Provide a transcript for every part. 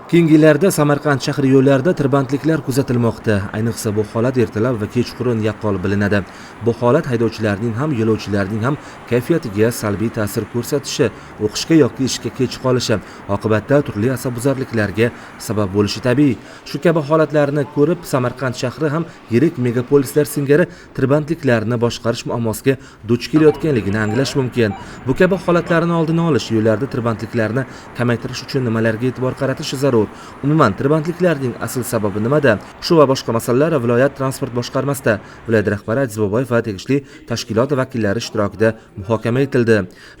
Keyingi yillarda Samarqand shahri yo'llarida tirbandliklar kuzatilmoqda. Ayniqsa bu holat ertalab va kechqurun yaqqol bilinadi. Bu holat haydovchilarning ham yo'lovchilarning ham kayfiyatiga salbiy ta'sir ko'rsatishi, o'qishga yoki ishga kech qolishi, oqibatda turli asabbuzarliklarga sabab bo'lishi tabiiy. Shu kabi holatlarni ko'rib, Samarqand shahri ham yirik megapolislar singari tirbandliklarni boshqarish muammosiga duch kelayotganligini anglash mumkin. Bu kabi holatlarni oldini olish, yo'llarda tirbandliklarni kamaytirish uchun nimalarga e'tibor qaratish zarur? Umuman tirbandliklarning asl sababi nimada? Shu va boshqa masalalar viloyat transport boshqarmasida viloyat rahbari Aziz Boboyev va tegishli tashkilot vakillari ishtirokida muhokama etildi.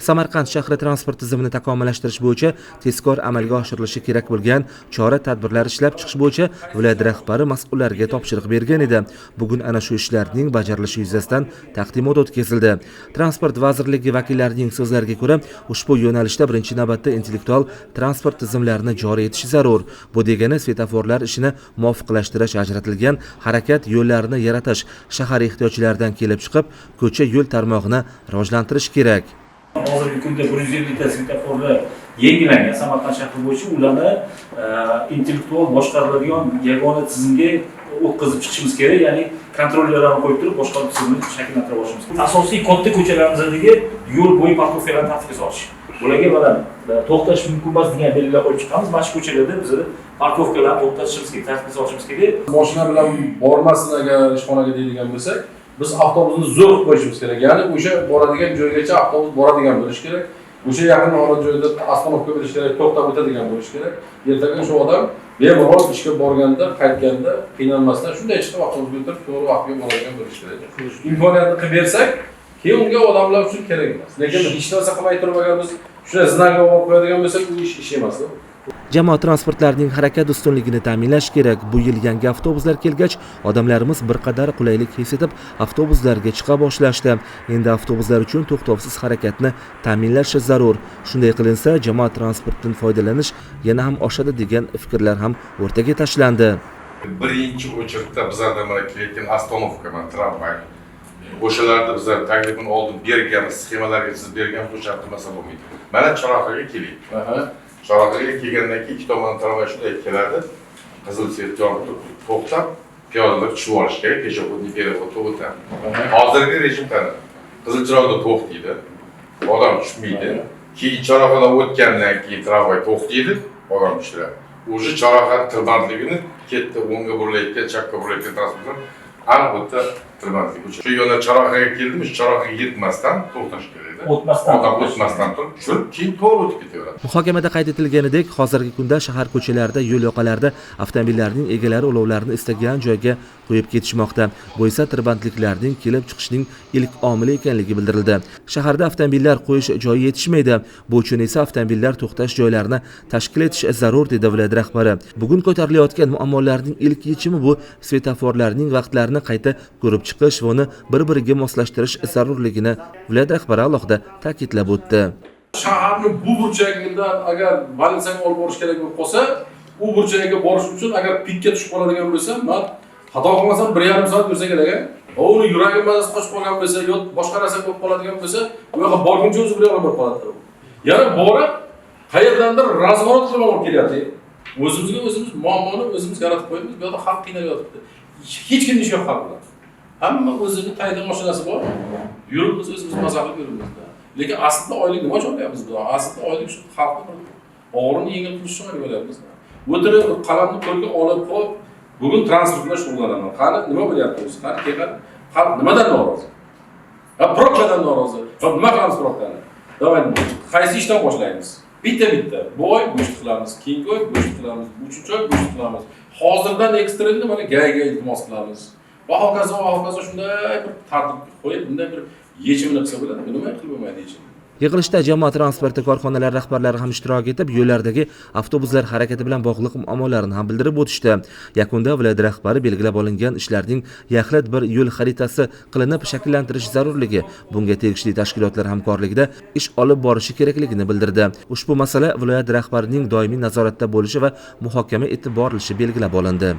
Samarqand shahri transport tizimini takomillashtirish bo'yicha tezkor amalga oshirilishi kerak bo'lgan chora-tadbirlar ishlab chiqish bo'yicha viloyat rahbari mas'ullarga topshiriq bergan edi. Bugun ana shu ishlarning bajarilishi yuzasidan taqdimot o'tkazildi. Transport vazirligi vakillarining so'zlariga ko'ra, ushbu yo'nalishda birinchi navbatda intellektual transport tizimlarini joriy etish zarur. Bu degani svetoforlar ishini muvofiqlashtirish, ajratilgan harakat yo'llarini yaratish, shahar ehtiyojlaridan kelib chiqib, ko'cha yo'l tarmog'ini rivojlantirish kerak. Hozirgi kunda 150 ta svetoforlar yangilangan Samarqand shahri bo'yicha ularni intellektual boshqariladigan yagona tizimga o'tkazib chiqishimiz kerak, ya'ni kontrollerlarni qo'yib turib boshqaruv tizimini shakllantira boshlashimiz kerak. Asosiy katta ko'chalarimizdagi yo'l bo'yi parkovkalarni tartibga solish. Ularga mana to'xtash mumkin emas degan belgilar qo'yib chiqamiz. Mana shu ko'chalarda biz parkovkalarni to'xtatishimiz kerak, tartibga solishimiz kerak. Mashina bilan bormasin agar ishxonaga deydigan bo'lsak, biz avtobusni zo'r qilib qo'yishimiz kerak. Ya'ni o'sha boradigan joygacha avtobus boradigan bo'lishi kerak. O'sha yaqin holat joyda oстановка bo'lishi kerak, to'xtab o'tadigan bo'lishi kerak. Ertaga shu odam bemalol ishga borganda, qaytganda qiynalmasdan shunday chiqib avtobusga o'tirib to'g'ri vaqtga boradigan bo'lishi kerak. Imkoniyatni qilib bersak, keyin unga odamlar uchun kerak emas. Lekin hech narsa qilmay turib agar biz shunday znakga olib qo'yadigan bo'lsak, bu ish emas. Jamoat transportlarining harakat ustunligini ta'minlash kerak. Bu yil yangi avtobuslar kelgach, odamlarimiz bir qadar qulaylik his etib, avtobuslarga chiqa boshlashdi. Endi avtobuslar uchun to'xtovsiz harakatni ta'minlash zarur. Shunday qilinsa, jamoat transportidan foydalanish yana ham oshadi degan fikrlar ham o'rtaga tashlandi. Birinchi o'chirda bizlarda mana kelayotgan oстановка, mana tramvay. O'shalarda bizlar taklifini oldin berganmiz, sxemalarga chizib berganmiz, o'sha masala bo'lmaydi. Mana Chorrahaga keling. Chorrahaga kelgandan keyin ikki tomon tramvay shunday keladi. Qizil svet yonib to'xtab, piyodalar tushib olish kerak, peshobodni переходda o'tadi. Hozirgi rejim qanday? Qizil chiroqda to'xtaydi, odam tushmaydi. Keyin Chorrahadan o'tgandan keyin tramvay to'xtaydi, odam tushadi. O'sha Chorraha tirbandligini ketdi, o'ngga burilayotgan, chapga burilayotgan transportlar albatta tirbandlik uchun. Shu yo'lda Chorrahaga keldimiz, Chorrahaga yetmasdan to'xtash kerak. O'tmasdan turib, keyin to'g'ri o'tib ketaveradi. Muhokamada qayd etilganidek, hozirgi kunda shahar ko'chalarida, yo'l yoqalarida avtomobillarning egalari olovlarni istagan joyga qo'yib ketishmoqda. Bu esa tirbandliklarning kelib chiqishining ilk omili ekanligi bildirildi. Shaharda avtomobillar qo'yish joyi yetishmaydi. Bu uchun esa avtomobillar to'xtash joylarini tashkil etish zarur, dedi viloyat rahbari. Bugun ko'tarilayotgan muammolarning ilk yechimi bu svetoforlarning vaqtlarini qayta ko'rib chiqish va uni bir-biriga moslashtirish zarurligini viloyat rahbari alohida ta'kidlab o'tdi. Shaharni bu burchagidan agar больницаga olib borish kerak bo'lib qolsa, u burchagiga borish uchun agar pikka tushib qoladigan bo'lsa, men xato qilmasam 1,5 soat yursa kerak. Uni yuragi mazasi qochib qolgan bo'lsa, yo boshqa narsa bo'lib qoladigan bo'lsa, u yoqqa borguncha o'zi bir yoqqa borib qoladi. Yana borib, qayerdandir razvorot qilib olib kelyapti. O'zimizga o'zimiz muammoni o'zimiz yaratib qo'yamiz, bu yerda xalq qiynalib yotibdi. Hech kimning ishi yo'q xalqda. Hamma o'zining tayinli mashinasi bor. Yurib biz o'zimiz mazza qilib yuribmiz. Lekin aslida oylik nima olyapmiz biz? Aslida oylik shu xalqning og'irini yengil qilish uchun olyapmiz. O'tirib qalamni qo'lga olib qo'yib, bugun transport bilan shug'ullanaman. Qani nima bo'lyapti o'zi? Qani keyin xalq nimadan norozi? Probkadan norozi. Nima qilamiz probkani? Davay, qaysi ishdan boshlaymiz? Bitta. Bu oy bo'shliq qilamiz, keyingi oy bo'shliq qilamiz, uchinchi oy bo'shliq qilamiz. Hozirdan ekstremni mana gayga iltimos qilamiz. Va hokazo shunday bir tartib qo'yib, bunday bir yechimini qilsa bo'ladi. Nima qilib bo'lmaydi yechim. Yig'ilishda jamoat transporti korxonalari rahbarlari ham ishtirok etib, yo'llardagi avtobuslar harakati bilan bog'liq muammolarni ham bildirib o'tishdi. Yakunda viloyat rahbari belgilab olingan ishlarning yaxlit bir yo'l xaritasi qilinib shakllantirish zarurligi, bunga tegishli tashkilotlar hamkorligida ish olib borishi kerakligini bildirdi. Ushbu masala viloyat rahbarining doimiy nazoratda bo'lishi va muhokama etib borilishi belgilab olindi.